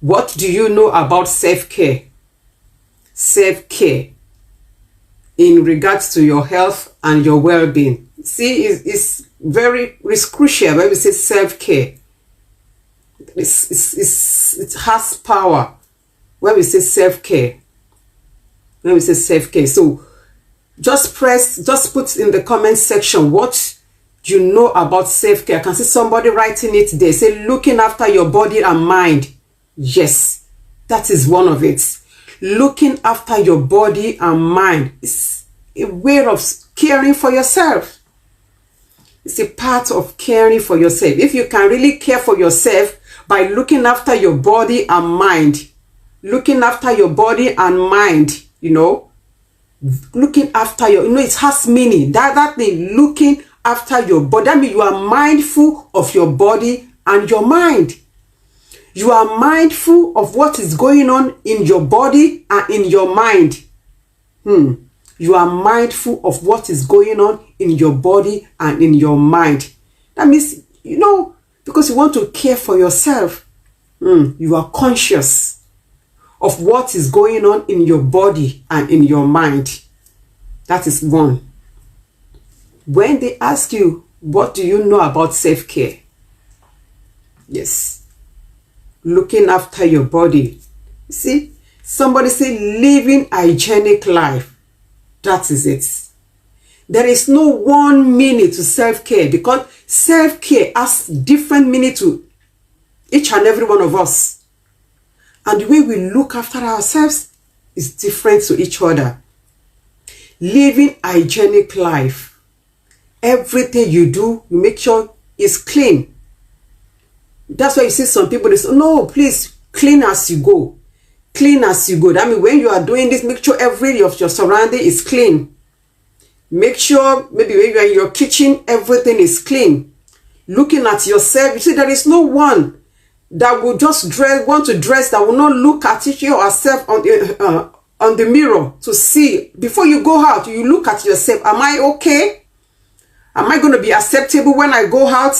What do you know about self-care? Self-care in regards to your health and your well-being. See, it's crucial when we say self-care. It has power when we say self-care. When we say self-care. So just put in the comment section what you know about self-care. I can see somebody writing it there. Say looking after your body and mind. Yes, that is one of it. Looking after your body and mind is a way of caring for yourself. It's a part of caring for yourself. If you can really care for yourself by looking after your body and mind, looking after your body and mind, looking after it has meaning. That thing, looking after your body, that means you are mindful of your body and your mind. You are mindful of what is going on in your body and in your mind. You are mindful of what is going on in your body and in your mind. That means, because you want to care for yourself, you are conscious of what is going on in your body and in your mind. That is one. When they ask you, what do you know about self-care? Yes. Looking after your body. See, somebody say living hygienic life. That is it. There is no one meaning to self-care, because self-care has different meaning to each and every one of us. And the way we look after ourselves is different to each other. Living hygienic life. Everything you do, you make sure it's clean. That's why you see some people, they say, no, please, clean as you go. Clean as you go. That means when you are doing this, make sure every of your surrounding is clean. Make sure, maybe when you are in your kitchen, everything is clean. Looking at yourself, you see, there is no one that will just want to dress, that will not look at you or herself on the mirror to see. Before you go out, you look at yourself. Am I okay? Am I going to be acceptable when I go out?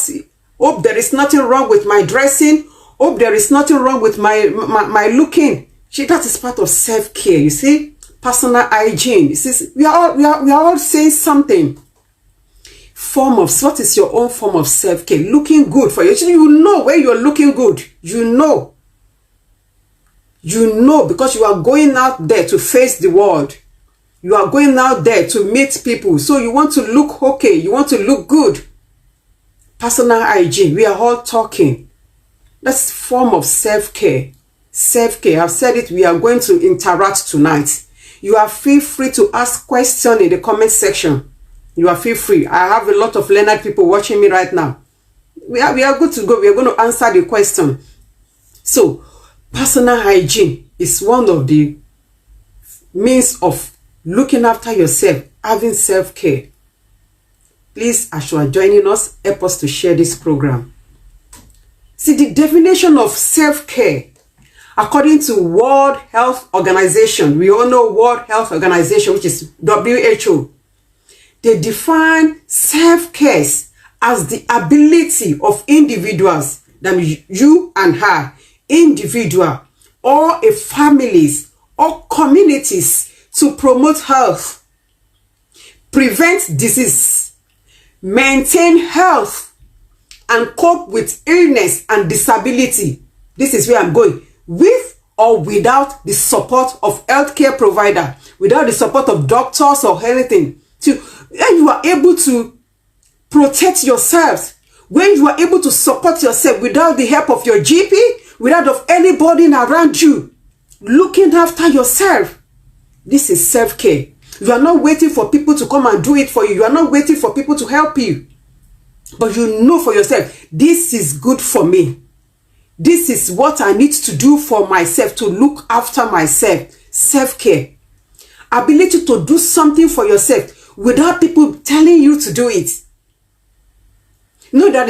Hope there is nothing wrong with my dressing. Hope there is nothing wrong with my looking. See, that is part of self-care. You see, personal hygiene. You see, we are all saying something. What is your own form of self-care? Looking good for you. You know when you're looking good. You know because you are going out there to face the world. You are going out there to meet people. So you want to look okay. You want to look good. Personal hygiene. We are all talking. That's a form of self-care. Self-care. I've said it. We are going to interact tonight. You are feel free to ask questions in the comment section. You are feel free. I have a lot of learned people watching me right now. We are good to go. We are going to answer the question. So, personal hygiene is one of the means of looking after yourself, having self-care. Please, as you are joining us, help us to share this program. See, the definition of self-care, according to World Health Organization, we all know World Health Organization, which is WHO, they define self-care as the ability of individuals, that means you and I, individual, or a families or communities, to promote health, prevent disease, maintain health, and cope with illness and disability. This is where I'm going. With or without the support of healthcare provider, without the support of doctors or anything. When you are able to protect yourself, when you are able to support yourself without the help of your GP, without of anybody around you, looking after yourself. This is self-care. You are not waiting for people to come and do it for you. You are not waiting for people to help you. But you know for yourself, this is good for me. This is what I need to do for myself, to look after myself. Self-care. Ability to do something for yourself without people telling you to do it. No, that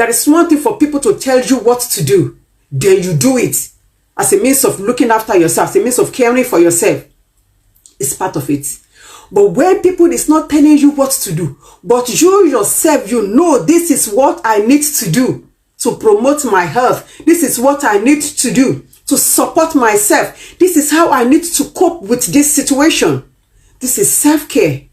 is one thing for people to tell you what to do. Then you do it as a means of looking after yourself, as a means of caring for yourself. It's part of it. But when people is not telling you what to do, but you yourself, you know, this is what I need to do to promote my health. This is what I need to do to support myself. This is how I need to cope with this situation. This is self-care.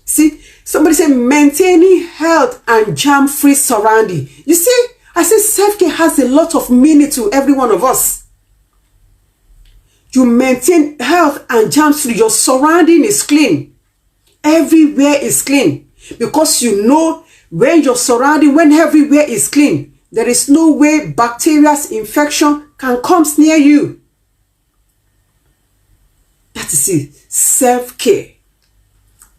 See, somebody said maintaining health and germ-free surrounding. You see, I said self-care has a lot of meaning to every one of us. You maintain health and germ-free. Your surrounding is clean. Everywhere is clean. Because you know when your surrounding, when everywhere is clean, there is no way bacteria's infection can come near you. That is it. Self-care.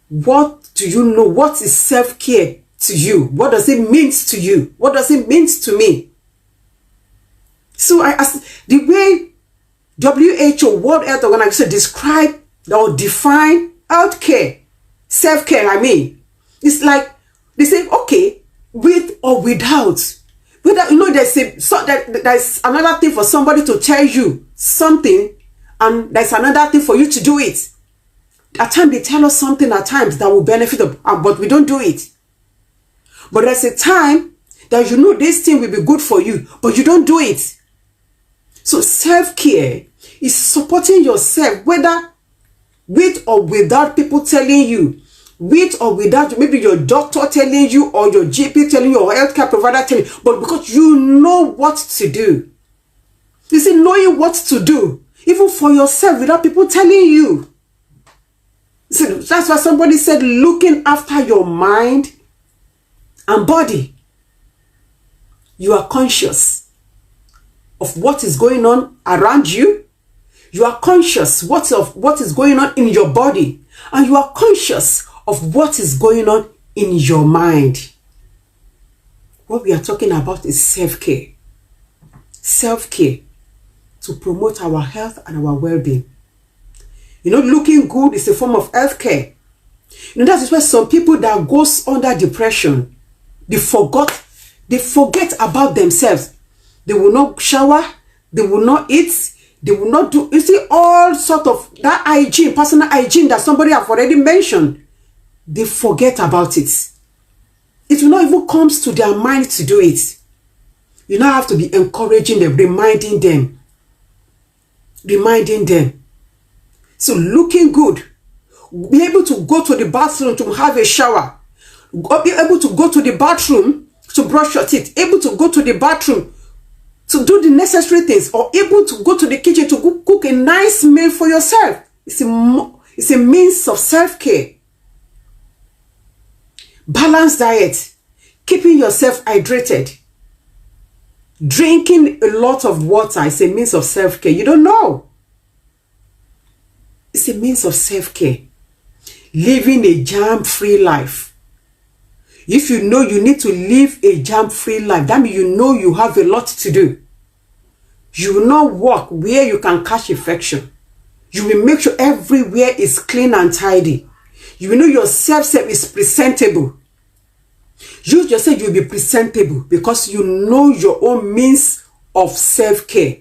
What do you know? What is self-care to you? What does it mean to you? What does it mean to me? So the way WHO, World Health Organization, describe or define healthcare, self-care, it's like they say, okay, with or without. Whether you know there's another thing for somebody to tell you something, and there's another thing for you to do it. At times they tell us something at times that will benefit us, but we don't do it. But there's a time that you know this thing will be good for you, but you don't do it. So self-care is supporting yourself, whether with or without people telling you, with or without maybe your doctor telling you or your GP telling you or healthcare provider telling you, but because you know what to do. You see, knowing what to do, even for yourself without people telling you. See, that's why somebody said looking after your mind and body. You are conscious of what is going on around you. You are conscious of what is going on in your body. And you are conscious of what is going on in your mind. What we are talking about is self-care. Self-care to promote our health and our well-being. You know, looking good is a form of health care. You know, that is why some people that goes under depression, they forget about themselves. They will not shower, they will not eat, they will not do, you see, all sort of that hygiene, personal hygiene that somebody have already mentioned. They forget about it. It will not even come to their mind to do it. You now have to be encouraging them, reminding them. So looking good, be able to go to the bathroom to have a shower, be able to go to the bathroom to brush your teeth, able to go to the bathroom to do the necessary things, or able to go to the kitchen to cook a nice meal for yourself. It's a means of self-care. Balanced diet, keeping yourself hydrated, drinking a lot of water is a means of self-care. You don't know. It's a means of self-care. Living a germ-free life. If you know you need to live a germ-free life, that means you know you have a lot to do. You will not walk where you can catch infection. You will make sure everywhere is clean and tidy. You will know yourself is presentable. You just said you'll be presentable because you know your own means of self-care.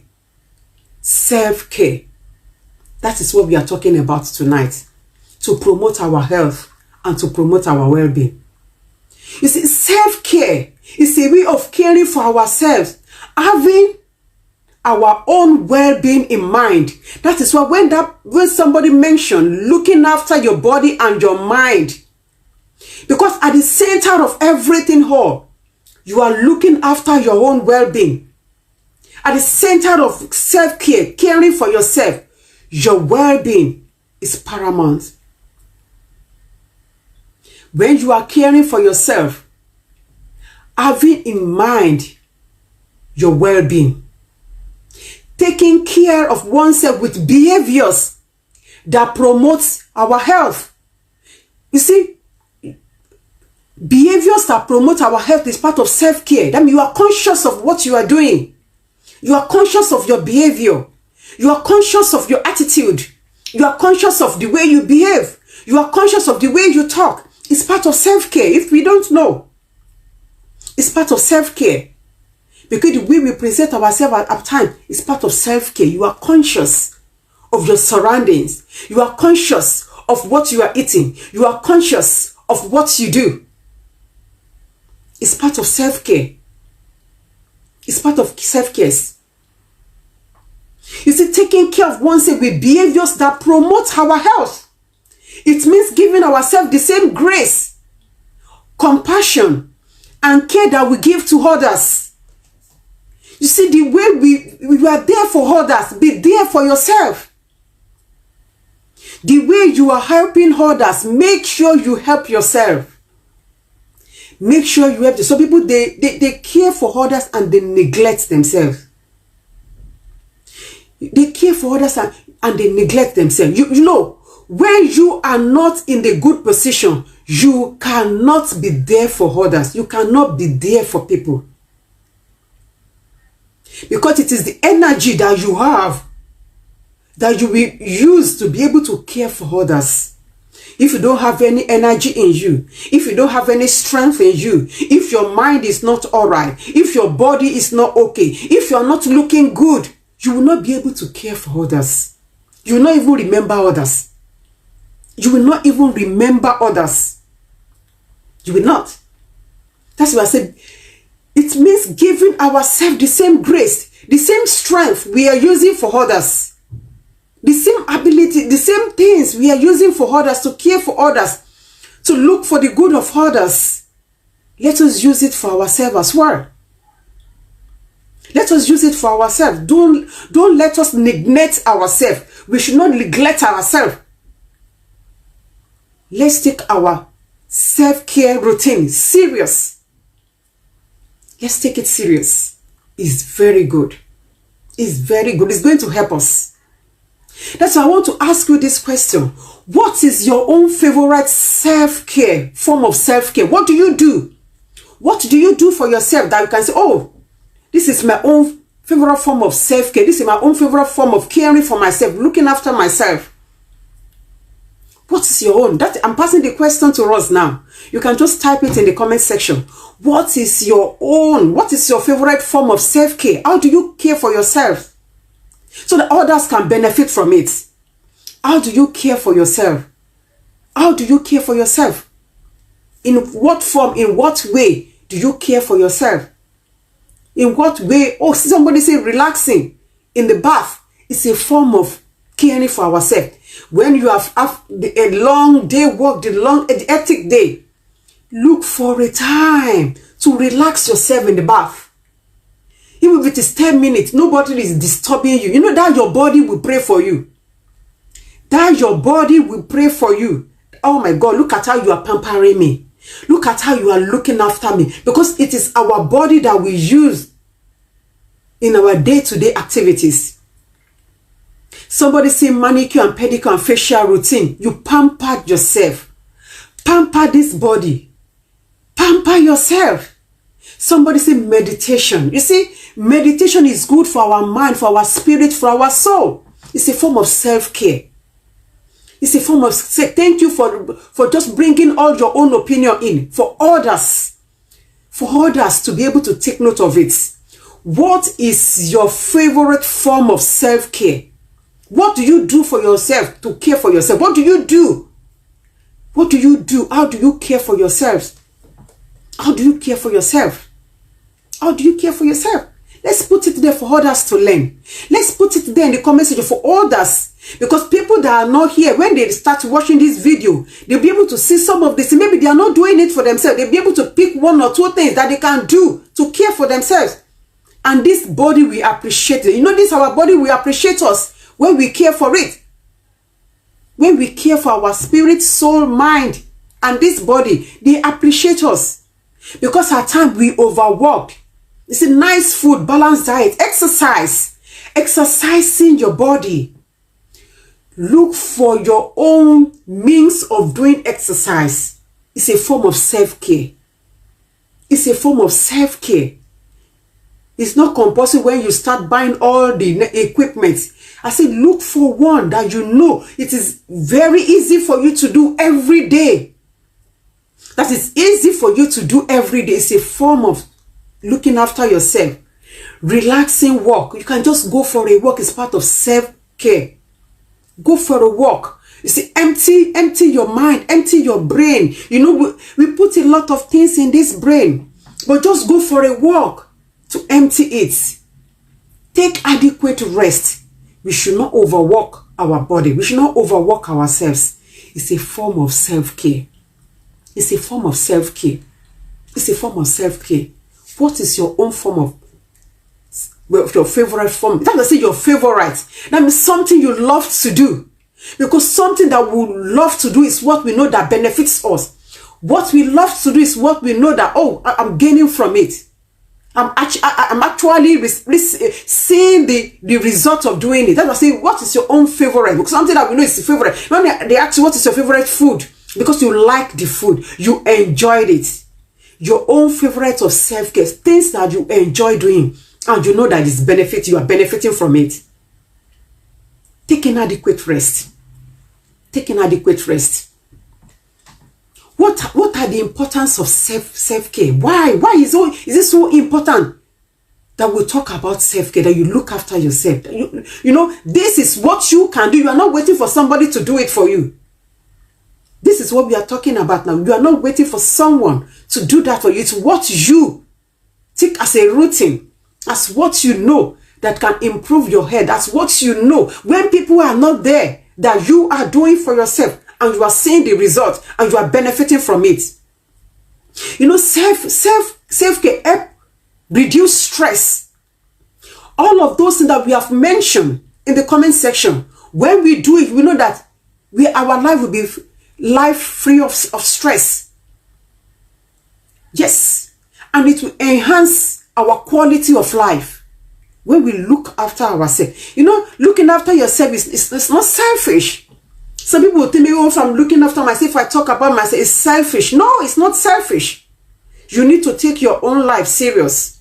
Self-care. That is what we are talking about tonight. To promote our health and to promote our well-being. You see, self-care is a way of caring for ourselves, having our own well-being in mind. That is why when somebody mentioned looking after your body and your mind, because at the center of everything whole, you are looking after your own well-being. At the center of self-care, caring for yourself, your well-being is paramount. When you are caring for yourself, having in mind your well-being, taking care of oneself with behaviors that promotes our health. You see, behaviors that promote our health is part of self-care. That means you are conscious of what you are doing. You are conscious of your behavior. You are conscious of your attitude. You are conscious of the way you behave. You are conscious of the way you talk. It's part of self-care. If we don't know, it's part of self-care. Because the way we present ourselves at times is part of self-care. You are conscious of your surroundings. You are conscious of what you are eating. You are conscious of what you do. It's part of self-care. It's part of self-care. You see, taking care of oneself with behaviors that promote our health. It means giving ourselves the same grace, compassion, and care that we give to others. You see, the way we are there for others, be there for yourself. The way you are helping others, make sure you help yourself. Make sure you help them. Some people, they care for others and they neglect themselves. They care for others and they neglect themselves. You know, when you are not in the good position, you cannot be there for others. You cannot be there for people. Because it is the energy that you have that you will use to be able to care for others. If you don't have any energy in you, if you don't have any strength in you, if your mind is not all right, if your body is not okay, if you're not looking good, you will not be able to care for others. You will not even remember others. You will not even remember others. You will not. That's why I said, it means giving ourselves the same grace, the same strength we are using for others. The same ability, the same things we are using for others, to care for others, to look for the good of others. Let us use it for ourselves as well. Let us use it for ourselves. Don't let us neglect ourselves. We should not neglect ourselves. Let's take our self-care routine serious. Let's take it serious. It's very good. It's very good. It's going to help us. That's why I want to ask you this question. What is your own favorite self-care, form of self-care? What do you do? What do you do for yourself that you can say, oh, this is my own favorite form of self-care. This is my own favorite form of caring for myself, looking after myself. What is your own? I'm passing the question to us now. You can just type it in the comment section. What is your own? What is your favorite form of self-care? How do you care for yourself so that others can benefit from it? How do you care for yourself? How do you care for yourself? In what form, in what way do you care for yourself? In what way? Oh, somebody say relaxing in the bath is a form of caring for ourselves. When you have a long day work, the hectic day, look for a time to relax yourself in the bath. Even if it is 10 minutes, nobody is disturbing you. You know that your body will pray for you. That your body will pray for you. Oh my God, look at how you are pampering me. Look at how you are looking after me. Because it is our body that we use in our day-to-day activities. Somebody say manicure and pedicure and facial routine. You pamper yourself. Pamper this body. Pamper yourself. Somebody say meditation. You see, meditation is good for our mind, for our spirit, for our soul. It's a form of self-care. It's a form of say thank you for just bringing all your own opinion in for others to be able to take note of it. What is your favorite form of self-care? What do you do for yourself to care for yourself? What do you do? What do you do? How do you care for yourself? How do you care for yourself? How do you care for yourself? Let's put it there for others to learn. Let's put it there in the comment section for others. Because people that are not here, when they start watching this video, they'll be able to see some of this. Maybe they are not doing it for themselves. They'll be able to pick one or two things that they can do to care for themselves. And this body will appreciate it. You know, this our body will appreciate us when we care for it. When we care for our spirit, soul, mind, and this body, they appreciate us. Because at times we overwork. It's a nice food, balanced diet, exercise. Exercising your body. Look for your own means of doing exercise. It's a form of self-care. It's a form of self-care. It's not compulsory when you start buying all the equipment. I said look for one that you know it is very easy for you to do every day. That is easy for you to do every day. It's a form of looking after yourself. Relaxing walk. You can just go for a walk. It's part of self-care. Go for a walk. You see, empty your mind, empty your brain. You know, we put a lot of things in this brain, but just go for a walk to empty it. Take adequate rest. We should not overwork our body. We should not overwork ourselves. It's a form of self-care. It's a form of self-care. It's a form of self-care. What is your own form of, your favorite form? It doesn't say your favorite. That means something you love to do. Because something that we love to do is what we know that benefits us. What we love to do is what we know that, oh, I'm gaining from it. I'm actually seeing the result of doing it. That's why I say, what is your own favorite? Because something that we know is the favorite. When they ask you what is your favorite food, because you like the food, you enjoyed it. Your own favorite of self-care, things that you enjoy doing, and you know that it's benefit, you are benefiting from it. Take an adequate rest. Take an adequate rest. What are the importance of self-care? Why is it so important that we talk about self-care, that you look after yourself? You know, this is what you can do. You are not waiting for somebody to do it for you. This is what we are talking about now. You are not waiting for someone to do that for you. It's what you take as a routine, as what you know that can improve your head. That's what you know. When people are not there, that you are doing for yourself, and you are seeing the result, and you are benefiting from it. You know, self-care help reduce stress. All of those things that we have mentioned in the comment section, when we do it, we know that our life will be life free of stress. Yes. And it will enhance our quality of life when we look after ourselves. You know, looking after yourself is not selfish. Some people will think, oh, if I'm looking after myself, if I talk about myself, it's selfish. No, it's not selfish. You need to take your own life serious.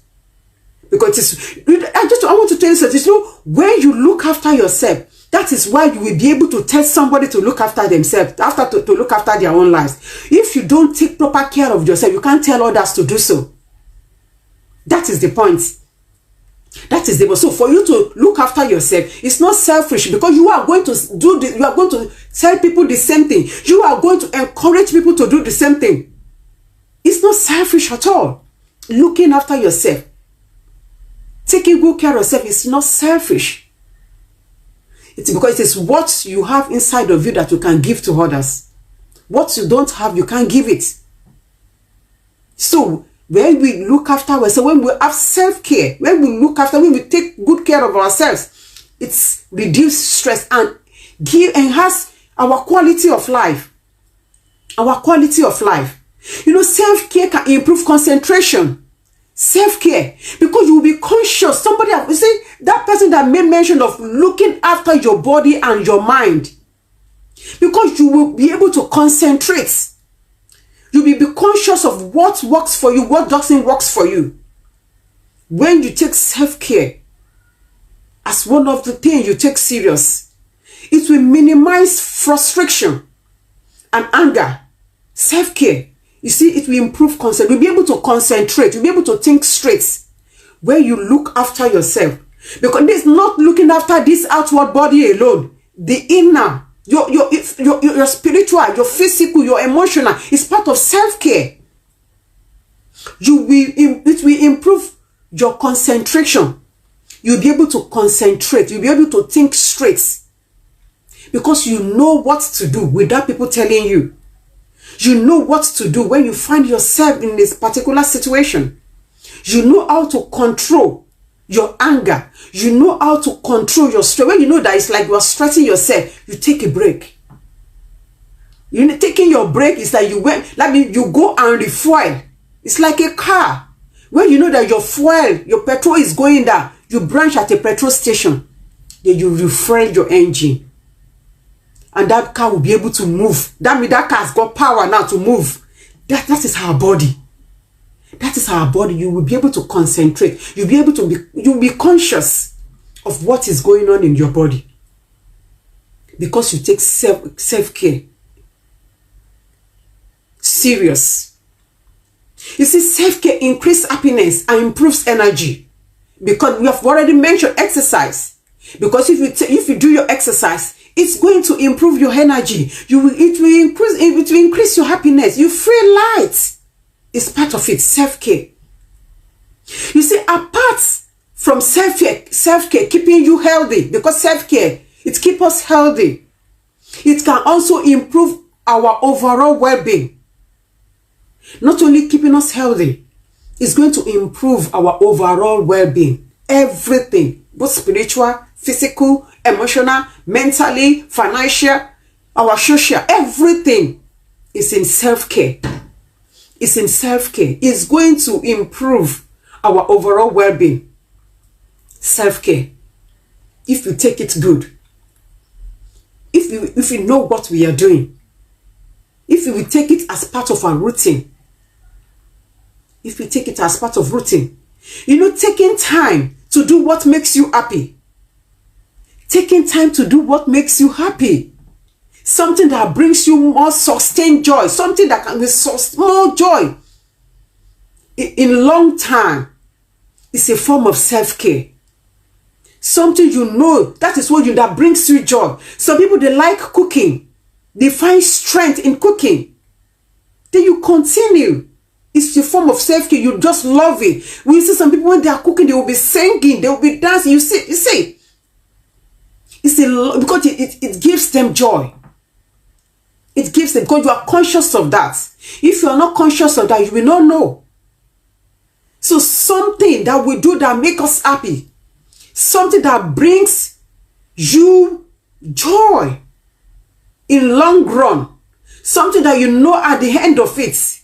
Because I want to tell you something. You know, when you look after yourself, that is why you will be able to tell somebody to look after themselves, to look after their own lives. If you don't take proper care of yourself, you can't tell others to do so. That is the point. That is the point. So for you to look after yourself, it's not selfish, because you are going to do this, you are going to tell people the same thing. You are going to encourage people to do the same thing. It's not selfish at all. Looking after yourself, taking good care of yourself is not selfish. It's because it is what you have inside of you that you can give to others. What you don't have, you can't give it. So when we look after ourselves, when we have self-care, when we take good care of ourselves, it's reduce stress and enhance our quality of life. Our quality of life. You know, self-care can improve concentration. Self-care, because you will be conscious. You see, that person that made mention of looking after your body and your mind, because you will be able to concentrate. You will be conscious of what works for you, what doesn't work for you. When you take self-care as one of the things you take serious, it will minimize frustration and anger. Self-care, you see, it will improve concentration. You'll be able to concentrate. You'll be able to think straight when you look after yourself. Because it's not looking after this outward body alone. The inner, your spiritual, your physical, your emotional is part of self-care. It will improve your concentration. You'll be able to concentrate. You'll be able to think straight. Because you know what to do without people telling you. You know what to do when you find yourself in this particular situation. You know how to control your anger. You know how to control your stress. When you know that it's like you are stressing yourself, you take a break. You know, taking your break is like you go and refuel. It's like a car. When you know that your fuel, your petrol is going down, you branch at a petrol station. Then you refuel your engine. And that car will be able to move. That means that car has got power now to move. That is our body. That is our body. You will be able to concentrate. You'll be conscious of what is going on in your body. Because you take self-care serious. You see, self-care increases happiness and improves energy. Because we have already mentioned exercise. Because if you do your exercise, it's going to improve your energy. It will increase your happiness. You feel light. It's part of it, self-care. You see, apart from self-care keeping you healthy, because self-care, it keeps us healthy. It can also improve our overall well-being. Not only keeping us healthy, it's going to improve our overall well-being. Everything, both spiritual, physical, emotional, mentally, financial, our social, everything is in self-care. It's in self-care. It's going to improve our overall well-being. Self-care. If we take it good. If we know what we are doing. If we take it as part of our routine. If we take it as part of routine. You know, taking time to do what makes you happy. Taking time to do what makes you happy. Something that brings you more sustained joy. Something that can be more joy. In long time. It's a form of self-care. Something you know, that is what that brings you joy. Some people, they like cooking. They find strength in cooking. Then you continue. It's a form of self-care. You just love it. When you see some people, when they are cooking, they will be singing, they will be dancing. You see. Because it gives them joy. It gives them, because you are conscious of that. If you are not conscious of that, you will not know. So something that we do that makes us happy. Something that brings you joy in long run. Something that you know at the end of it,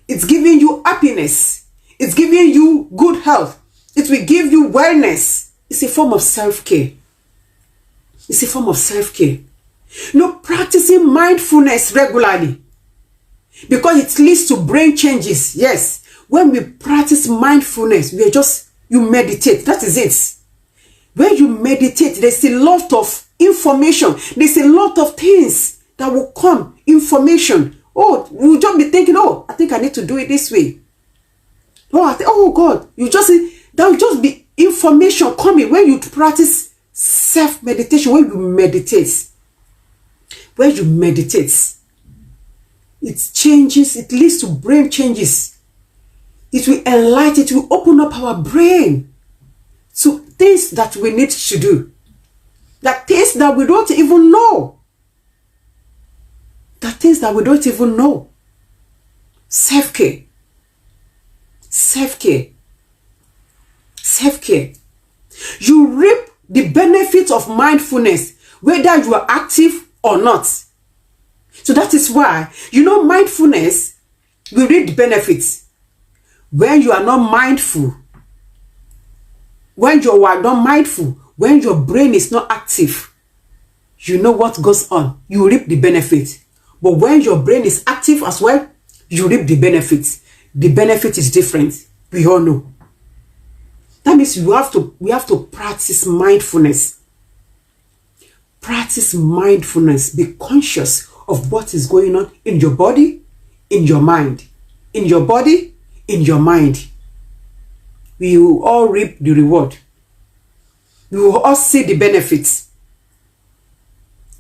it's giving you happiness. It's giving you good health. It will give you wellness. It's a form of self-care. It's a form of self-care. Practicing mindfulness regularly, because it leads to brain changes. Yes, when we practice mindfulness, you meditate. That is it. When you meditate, there's a lot of information. There's a lot of things that will come. Information. Oh, you'll just be thinking, oh, I think I need to do it this way. Oh God, that will just be information coming when you practice self-meditation, when you meditate. When you meditate, it changes, it leads to brain changes. It will enlighten, it will open up our brain to things that we need to do. That things that we don't even know. That things that we don't even know. Self-care. Self-care. Self-care. You reap the benefits of mindfulness, whether you are active or not. So that is why, mindfulness will reap the benefits. When you are not mindful, when your brain is not active, you know what goes on. You reap the benefit. But when your brain is active as well, you reap the benefits. The benefit is different. We all know. That means we have to practice mindfulness. Practice mindfulness. Be conscious of what is going on in your body, in your mind. In your body, in your mind. We will all reap the reward. We will all see the benefits.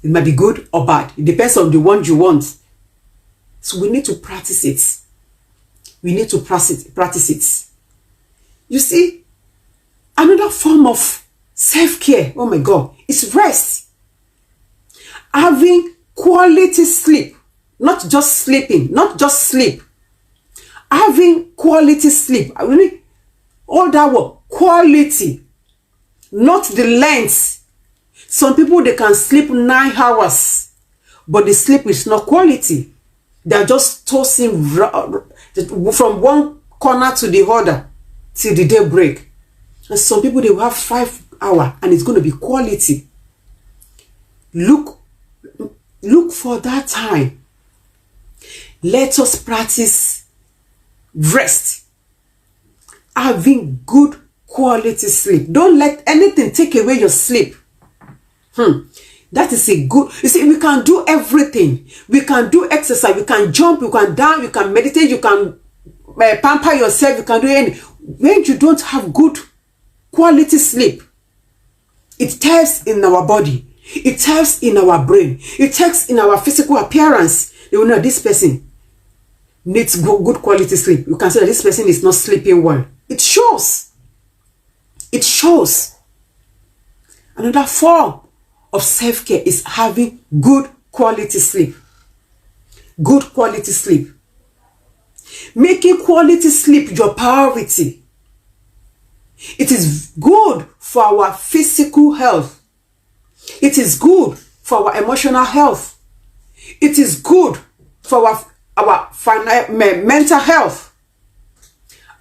It might be good or bad. It depends on the one you want. So we need to practice it. We need to practice it. You see, another form of self-care, oh my God, is rest. Having quality sleep. Not just sleeping. Not just sleep. Having quality sleep. I mean, all that word. Quality. Not the length. Some people, they can sleep 9 hours. But the sleep is not quality. They are just tossing from one corner to the other till the day break. And some people, they will have 5 hours and it's going to be quality. Look for that time. Let us practice rest. Having good quality sleep. Don't let anything take away your sleep. That is a good. You see, we can do everything. We can do exercise. We can jump. You can dance. You can meditate. You can pamper yourself. You can do anything. When you don't have good quality sleep, it tells in our body. It tells in our brain. It tells in our physical appearance. You know, this person needs good quality sleep. You can say that this person is not sleeping well. It shows. It shows. Another form of self-care is having good quality sleep. Good quality sleep. Making quality sleep your priority. It is good for our physical health. It is good for our emotional health. It is good for our mental health.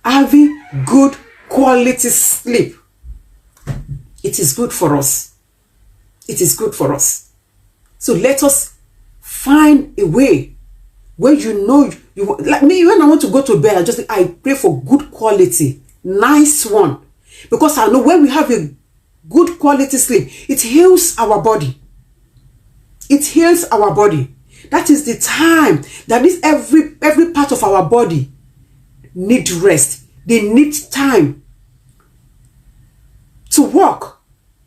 Having good quality sleep. It is good for us. It is good for us. So let us find a way where like me, when I want to go to bed, I pray for good quality, nice one. Because I know when we have a good quality sleep, it heals our body. It heals our body. That is the time that every part of our body need rest. They need time to work,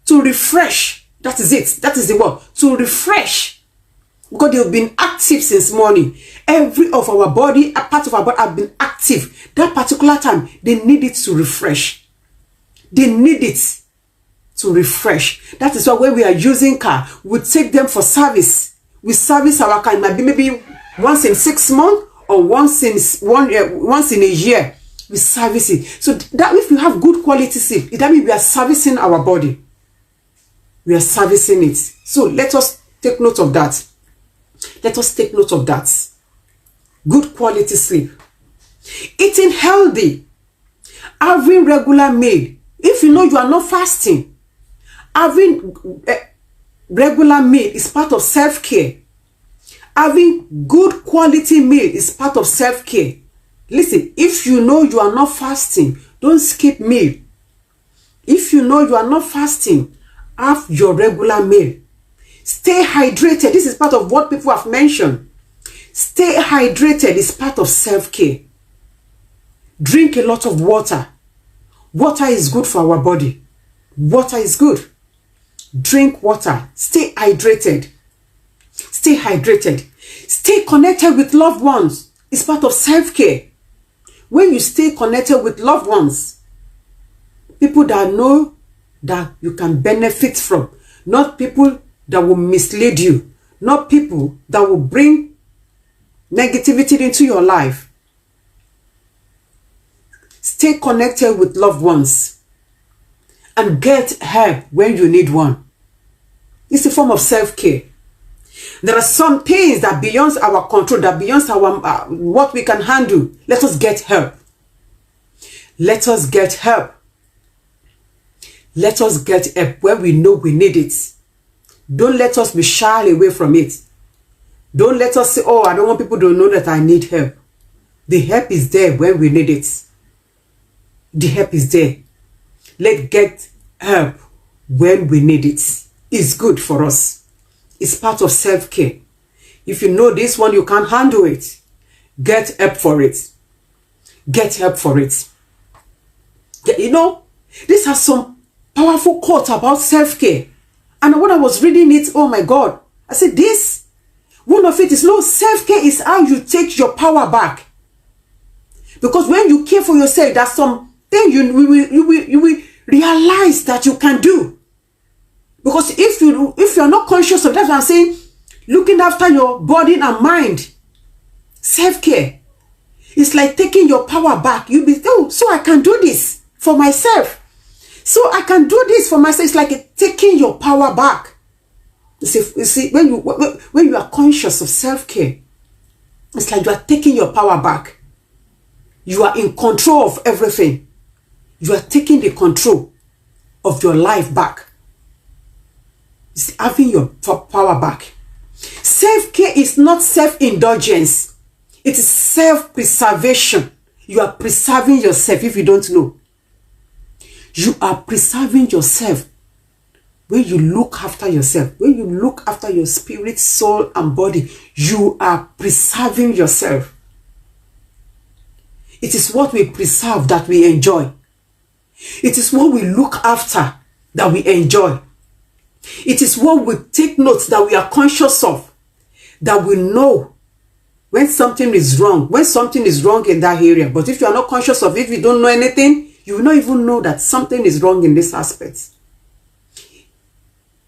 to refresh. That is it. That is the word. To refresh. Because they've been active since morning. Every of our body, a part of our body have been active. That particular time, they need it to refresh. They need it to refresh. That is why when we are using car, we take them for service. We service our car. It might be maybe once in 6 months or once in a year. We service it. So that if we have good quality sleep, that means we are servicing our body. We are servicing it. So let us take note of that. Let us take note of that. Good quality sleep. Eating healthy. Having regular meal. If you know you are not fasting, having regular meal is part of self-care. Having good quality meal is part of self-care. Listen, if you know you are not fasting, don't skip meal. If you know you are not fasting, have your regular meal. Stay hydrated. This is part of what people have mentioned. Stay hydrated is part of self-care. Drink a lot of water. Water is good for our body. Water is good. Drink water. Stay hydrated. Stay hydrated. Stay connected with loved ones. It's part of self-care. When you stay connected with loved ones, people that know that you can benefit from, not people that will mislead you, not people that will bring negativity into your life. Stay connected with loved ones and get help when you need one. It's a form of self-care. There are some things that beyond our control, that beyond our what we can handle. Let us get help. Let us get help. Let us get help when we know we need it. Don't let us be shy away from it. Don't let us say, oh, I don't want people to know that I need help. The help is there when we need it. The help is there. Let's get help when we need it. It's good for us. It's part of self-care. If you know this one, you can't handle it. Get help for it. Get help for it. You know, these are some powerful quotes about self-care. And when I was reading it, oh my God, I said this, one of it is, no, self-care is how you take your power back. Because when you care for yourself, that's something you will realize that you can do. Because if you're not conscious of that, I'm saying, looking after your body and mind, self-care, it's like taking your power back. You'll be, oh, so I can do this for myself. So I can do this for myself. It's like taking your power back. You see, when you are conscious of self-care, it's like you are taking your power back. You are in control of everything. You are taking the control of your life back. It's having your power back. Self-care is not self-indulgence. It is self-preservation. You are preserving yourself if you don't know. You are preserving yourself when you look after yourself. When you look after your spirit, soul, and body, you are preserving yourself. It is what we preserve that we enjoy. It is what we look after that we enjoy. It is what we take notes that we are conscious of, that we know when something is wrong, when something is wrong in that area. But if you are not conscious of it, you don't know anything, You will not even know that something is wrong in this aspect.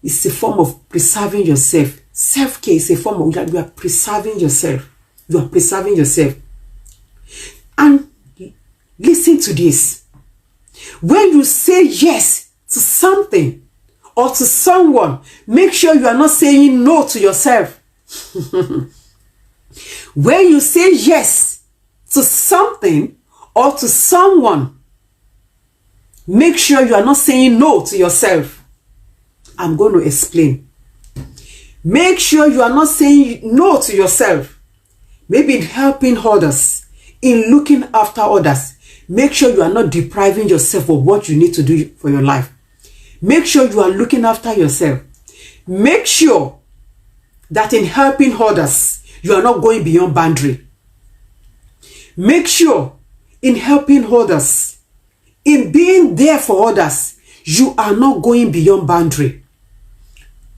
It's a form of preserving yourself. Self-care is a form of, you are preserving yourself. You are preserving yourself. And listen to this. When you say yes to something or to someone, make sure you are not saying no to yourself. When you say yes to something or to someone, make sure you are not saying no to yourself. I'm going to explain. Make sure you are not saying no to yourself. Maybe in helping others, in looking after others. Make sure you are not depriving yourself of what you need to do for your life. Make sure you are looking after yourself. Make sure that in helping others, you are not going beyond boundary. Make sure in helping others, in being there for others, you are not going beyond boundary.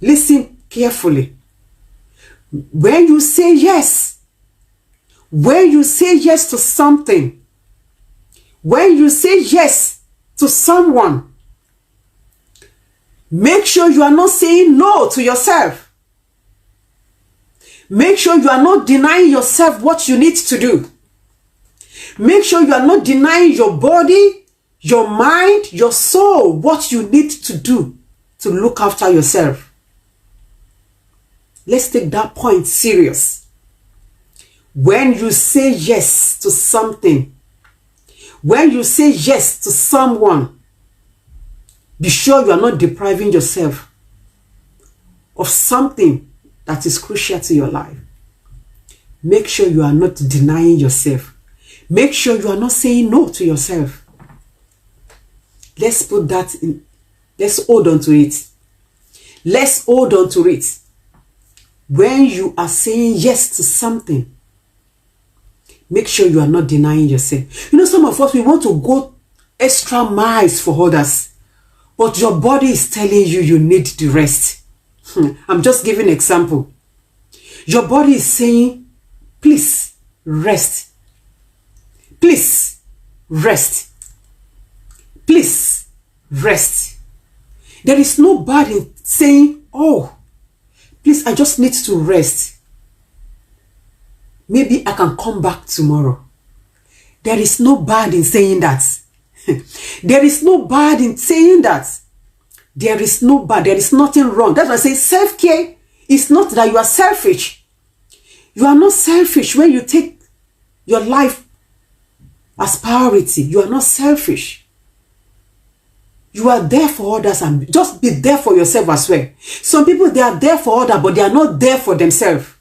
Listen carefully. When you say yes to something, when you say yes to someone, make sure you are not saying no to yourself. Make sure you are not denying yourself what you need to do. Make sure you are not denying your body, your mind, your soul, what you need to do to look after yourself. Let's take that point serious. When you say yes to something, when you say yes to someone, be sure you are not depriving yourself of something that is crucial to your life. Make sure you are not denying yourself. Make sure you are not saying no to yourself. Let's put that in. Let's hold on to it. Let's hold on to it. When you are saying yes to something, make sure you are not denying yourself. You know, some of us, we want to go extra miles for others, but your body is telling you you need the rest. I'm just giving an example. Your body is saying, please rest. Please rest. Please rest. There is no bad in saying, oh, please, I just need to rest. Maybe I can come back tomorrow. There is no bad in saying that. There is no bad in saying that. There is no bad. There is nothing wrong. That's why I say self-care is not that you are selfish. You are not selfish when you take your life as priority. You are not selfish. You are there for others, and just be there for yourself as well. Some people, they are there for others, but they are not there for themselves.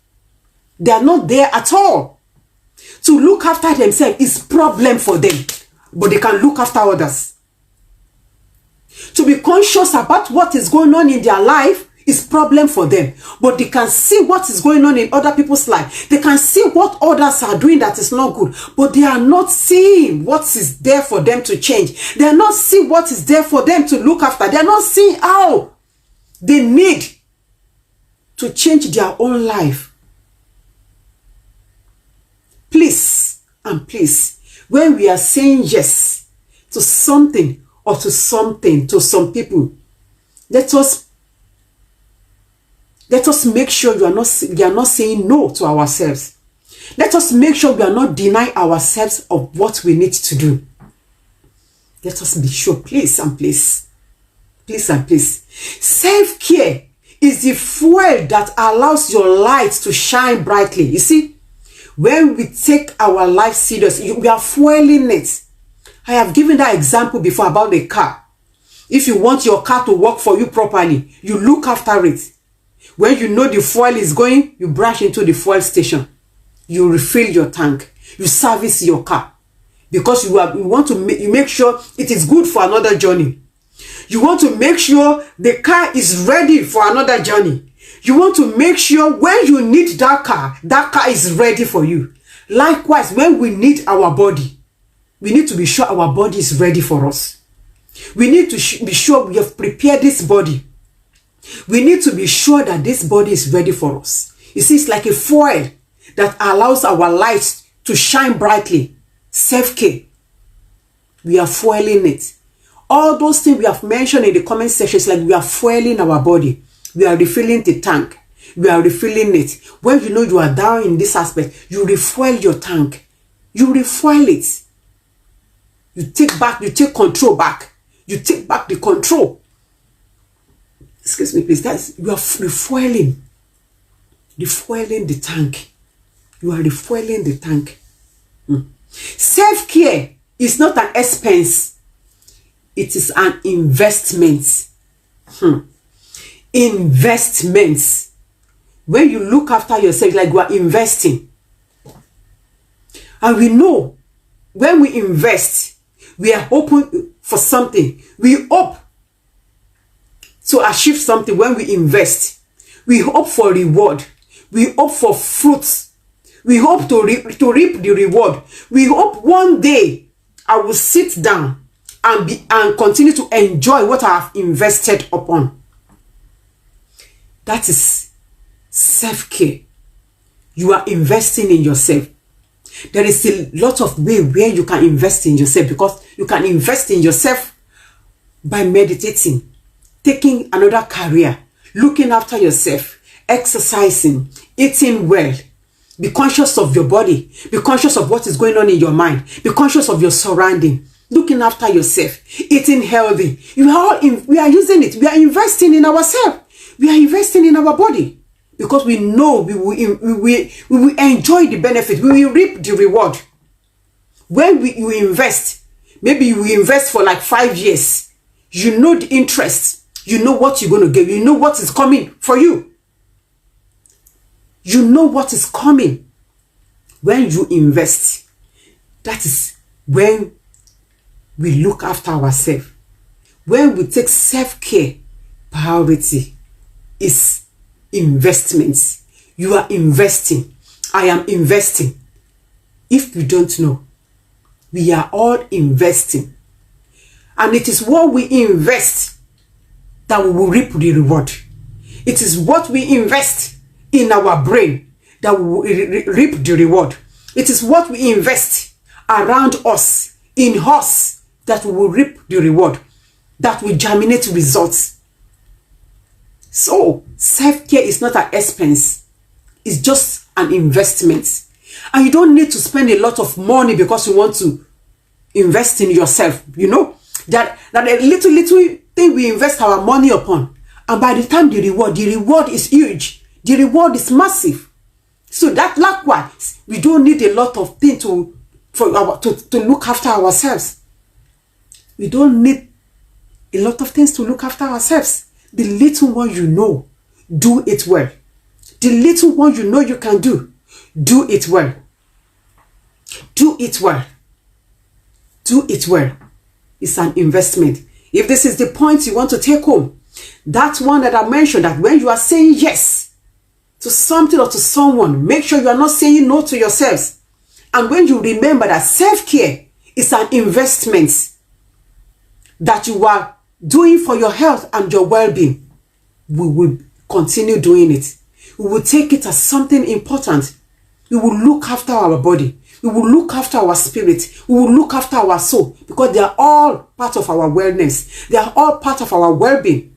They are not there at all. To look after themselves is a problem for them, but they can look after others. To be conscious about what is going on in their life is a problem for them, but they can see what is going on in other people's life. They can see what others are doing that is not good, but they are not seeing what is there for them to change. They are not seeing what is there for them to look after. They are not seeing how they need to change their own life. Please and please, when we are saying yes to something or to something, to some people, let us make sure we are not saying no to ourselves. Let us make sure we are not denying ourselves of what we need to do. Let us be sure, please and please. Please and please. Self-care is the fuel that allows your light to shine brightly. You see, when we take our life serious, we are fueling it. I have given that example before about the car. If you want your car to work for you properly, you look after it. When you know the fuel is going, you brush into the fuel station. You refill your tank. You service your car. Because you want to make sure it is good for another journey. You want to make sure the car is ready for another journey. You want to make sure when you need that car is ready for you. Likewise, when we need our body, we need to be sure our body is ready for us. We need to be sure we have prepared this body. We need to be sure that this body is ready for us. You see, it's like a foil that allows our light to shine brightly. Self-care. We are fueling it. All those things we have mentioned in the comment section is like we are fueling our body. We are refilling the tank. We are refilling it. When you know you are down in this aspect, you refuel your tank. You refuel it. You take control back. You take back the control. Excuse me, please. You are refueling. Refueling the tank. You are refueling the tank. Self-care is not an expense. It is an investment. Investments. When you look after yourself, like you are investing. And we know when we invest, we are open for something. We hope to achieve something when we invest. We hope for reward. We hope for fruits. We hope to reap the reward. We hope one day I will sit down and continue to enjoy what I have invested upon. That is self-care. You are investing in yourself. There is a lot of ways where you can invest in yourself, because you can invest in yourself by meditating, taking another career, looking after yourself, exercising, eating well. Be conscious of your body. Be conscious of what is going on in your mind. Be conscious of your surrounding. Looking after yourself, eating healthy. We are using it. We are investing in ourselves. We are investing in our body, because we know we will enjoy the benefit. We will reap the reward. When you invest, maybe you invest for like 5 years. You know the interest. You know what you're going to get. You know what is coming for you. You know what is coming when you invest. That is when we look after ourselves. When we take self-care priority. Is investments. You are investing. I am investing. If you don't know, we are all investing. And it is what we invest that we will reap the reward. It is what we invest in our brain that we will reap the reward. It is what we invest around us, in us, that we will reap the reward, that will germinate results. So, self-care is not an expense. It's just an investment. And you don't need to spend a lot of money because you want to invest in yourself. You know, that a little thing we invest our money upon. And by the time the reward is huge. The reward is massive. So that likewise, we don't need a lot of things to look after ourselves. We don't need a lot of things to look after ourselves. The little one you know, do it well. The little one you know you can do it well. Do it well. Do it well. It's an investment. If this is the point you want to take home, that one that I mentioned, that when you are saying yes to something or to someone, make sure you are not saying no to yourselves. And when you remember that self-care is an investment that you are doing for your health and your well-being, we will continue doing it. We will take it as something important. We will look after our body. We will look after our spirit. We will look after our soul, because they are all part of our wellness. They are all part of our well-being.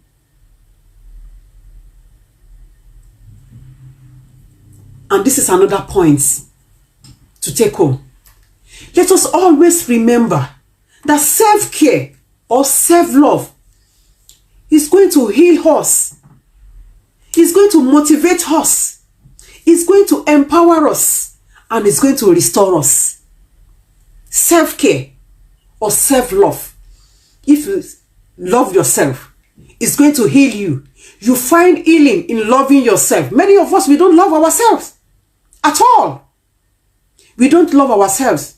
And this is another point to take home. Let us always remember that self-care or self-love is going to heal us. It's going to motivate us. It's going to empower us. And it's going to restore us. Self-care or self-love. If you love yourself, it's going to heal you. You find healing in loving yourself. Many of us, we don't love ourselves at all. We don't love ourselves.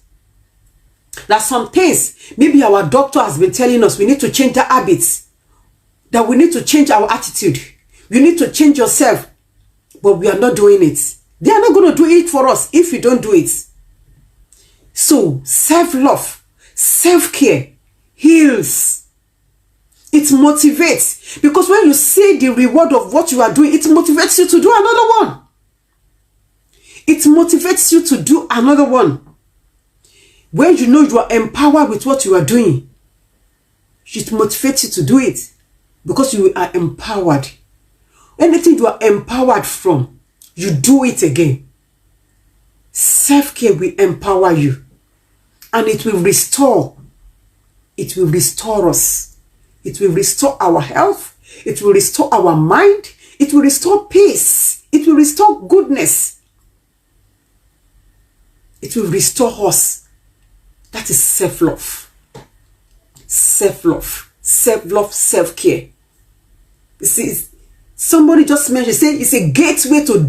There are some things, maybe our doctor has been telling us we need to change the habits, that we need to change our attitude. We need to change yourself, but we are not doing it. They are not going to do it for us if we don't do it. So, self-love, self-care heals. It motivates. Because when you see the reward of what you are doing, it motivates you to do another one. It motivates you to do another one. When you know you are empowered with what you are doing, it motivates you to do it because you are empowered. Anything you are empowered from, you do it again. Self-care will empower you, and it will restore. It will restore us. It will restore our health. It will restore our mind. It will restore peace. It will restore goodness. It will restore us. That is self-love. Self-love. Self-love, self-care. You see, somebody just mentioned, say it's a gateway to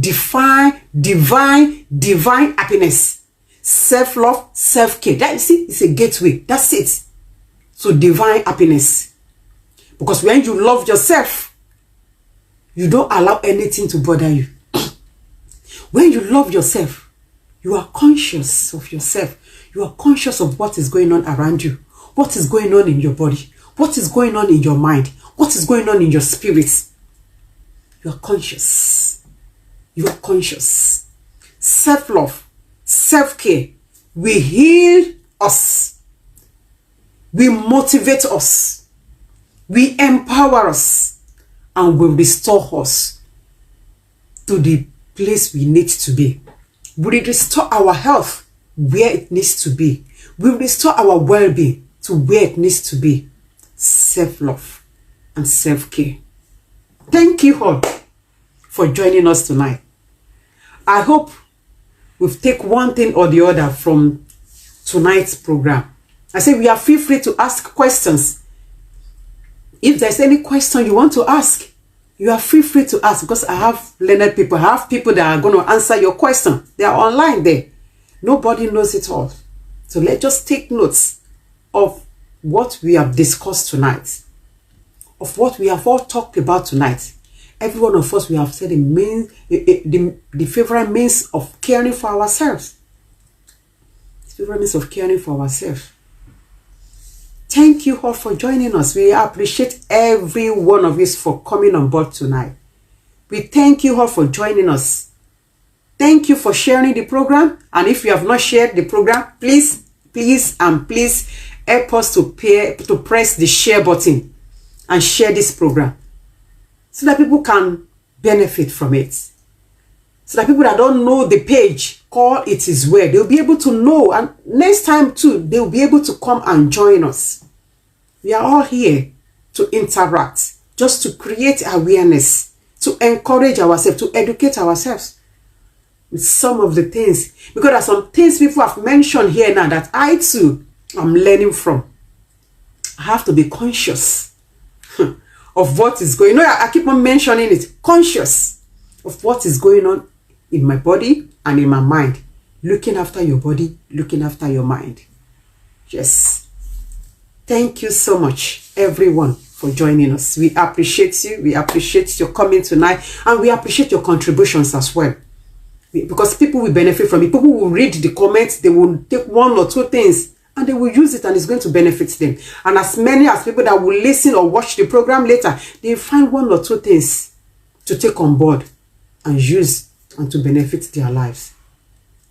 divine happiness. Self-love, self-care. That, you see, it's a gateway. That's it. So divine happiness. Because when you love yourself, you don't allow anything to bother you. When you love yourself, you are conscious of yourself. You are conscious of what is going on around you. What is going on in your body. What is going on in your mind. What is going on in your spirit. You are conscious. You are conscious. Self-love, self-care will heal us. Will motivate us. Will empower us. And will restore us to the place we need to be. Will restore our health where it needs to be. Will restore our well-being to where it needs to be. Self-love and self-care. Thank you all for joining us tonight. I hope we've taken one thing or the other from tonight's program. I say we are feel free to ask questions. If there's any question you want to ask, you are free to ask, because I have learned people. I have people that are going to answer your question. They are online there. Nobody knows it all. So let's just take notes of what we have discussed tonight, of what we have all talked about tonight. Every one of us, we have said the favorite means of caring for ourselves. The favorite means of caring for ourselves. Thank you all for joining us. We appreciate every one of you for coming on board tonight. We thank you all for joining us. Thank you for sharing the program. And if you have not shared the program, please help us to press the share button and share this program so that people can benefit from it. So that people that don't know the page, call It Is Well, they'll be able to know. And next time too, they'll be able to come and join us. We are all here to interact, just to create awareness, to encourage ourselves, to educate ourselves with some of the things. Because there are some things people have mentioned here now that I too am learning from. I have to be conscious of what is going on. I keep on mentioning it. Conscious of what is going on in my body and in my mind. Looking after your body, looking after your mind. Yes. Thank you so much, everyone, for joining us. We appreciate you. We appreciate your coming tonight. And we appreciate your contributions as well. Because people will benefit from it. People will read the comments. They will take one or two things and they will use it, and it's going to benefit them. And as many as people that will listen or watch the program later, they find one or two things to take on board and use and to benefit their lives.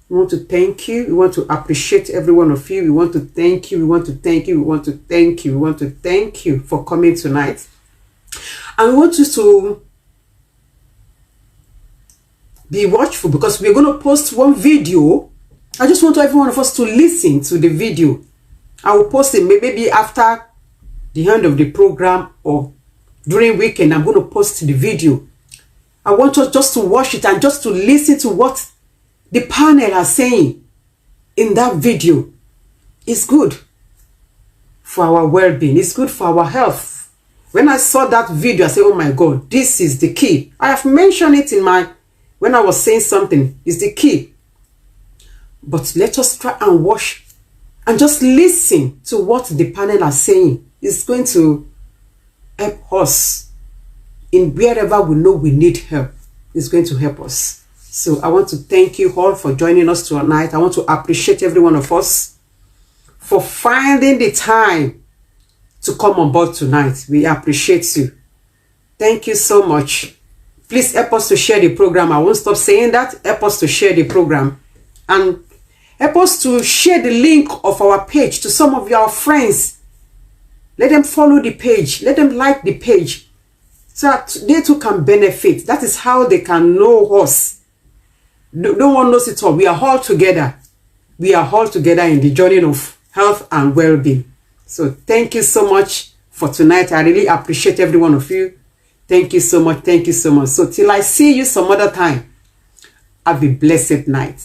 We want to thank you. We want to appreciate every one of you. We want to thank you. We want to thank you. We want to thank you. We want to thank you for coming tonight. And we want you to be watchful, because we're going to post one video. I just want every one of us to listen to the video. I will post it maybe after the end of the program or during weekend. I'm going to post the video. I want us just to watch it and just to listen to what the panel are saying in that video. It's good for our well-being. It's good for our health. When I saw that video, I said, oh my God, this is the key. I have mentioned it when I was saying something. It's the key. But let us try and watch and just listen to what the panel are saying. It's going to help us in wherever we know we need help. It's going to help us. So I want to thank you all for joining us tonight. I want to appreciate every one of us for finding the time to come on board tonight. We appreciate you. Thank you so much. Please help us to share the program. I won't stop saying that. Help us to share the program. And Help us to share the link of our page to some of your friends. Let them follow the page. Let them like the page so that they too can benefit. That is how they can know us. No one knows it all. We are all together. We are all together in the journey of health and well-being. So thank you so much for tonight. I really appreciate every one of you. Thank you so much. Thank you so much. So till I see you some other time, have a blessed night.